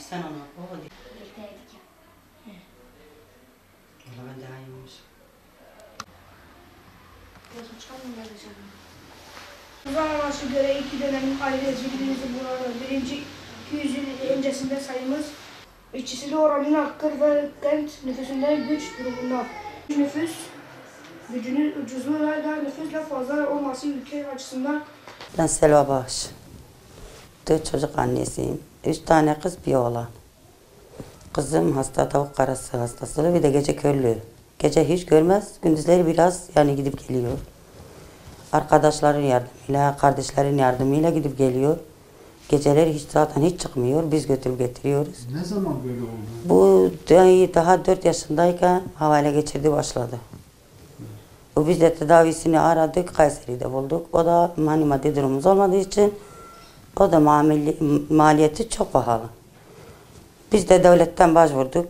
sen onu. O değil. Valla ben daha iyiymiş. Zamanlaması göre iki dönemin ayrı ezildiğimizi burada birinci 200 yıl öncesinde sayımız işçisi oranın Akkır ve Kent nüfusunda güç durumunda. Nüfus gücünün ucuzluğuyla nüfusla fazla olması ülke açısından. Ben Selva Bağış. 4 çocuk annesiyim. 3 tane kız bir oğlan. Kızım hasta, tavuk karası hastası, bir de gece körlüğü. Gece hiç görmez, gündüzleri biraz yani gidip geliyor. Arkadaşların yardımıyla, kardeşlerin yardımıyla gidip geliyor. Geceleri zaten hiç çıkmıyor, biz götürüp getiriyoruz. Ne zaman böyle oldu? Bu daha 4 yaşındayken havale geçirdi başladı. Biz de tedavisini aradık, Kayseri'de bulduk. O da hani maddi durumumuz olmadığı için o da maliyeti çok pahalı. Biz de devletten başvurduk.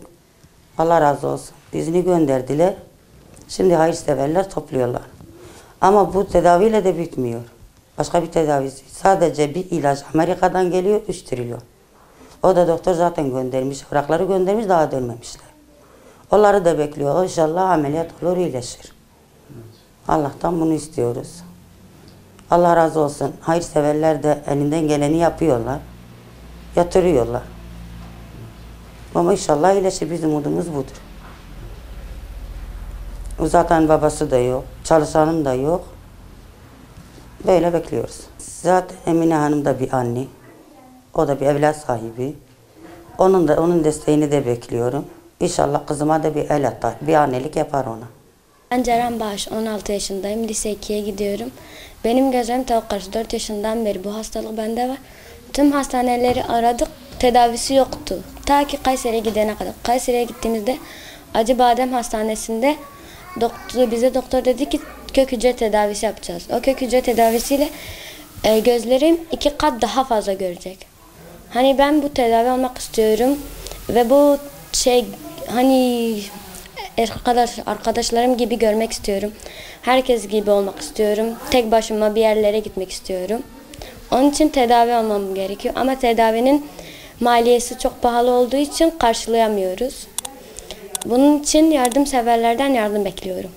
Allah razı olsun. İzni gönderdiler. Şimdi hayırseverler topluyorlar. Ama bu tedaviyle de bitmiyor. Başka bir tedavisi. Sadece bir ilaç Amerika'dan geliyor 3 trilyon. O da doktor zaten göndermiş. Evrakları göndermiş, daha dönmemişler. Onları da bekliyor. İnşallah ameliyat olur, iyileşir. Allah'tan bunu istiyoruz. Allah razı olsun. Hayırseverler de elinden geleni yapıyorlar. Yatırıyorlar. Ama inşallah iyileşir. Bizim umudumuz budur. Zaten babası da yok. Çalışanım da yok. Böyle bekliyoruz. Zaten Emine Hanım da bir anne. O da bir evlat sahibi. Onun desteğini de bekliyorum. İnşallah kızıma da bir el atar. Bir annelik yapar ona. Ben Ceren Bağış, 16 yaşındayım. Lise 2'ye gidiyorum. Benim gözlerim tavuk karşı 4 yaşından beri bu hastalık bende var. Tüm hastaneleri aradık, tedavisi yoktu. Ta ki Kayseri'ye gidene kadar. Kayseri'ye gittiğimizde Acıbadem Hastanesi'nde bize doktor dedi ki kök hücre tedavisi yapacağız. O kök hücre tedavisiyle gözlerim 2 kat daha fazla görecek. Hani ben bu tedavi olmak istiyorum ve bu hani arkadaşlarım gibi görmek istiyorum. Herkes gibi olmak istiyorum. Tek başıma bir yerlere gitmek istiyorum. Onun için tedavi olmam gerekiyor. Ama tedavinin maliyeti çok pahalı olduğu için karşılayamıyoruz. Bunun için yardımseverlerden yardım bekliyorum.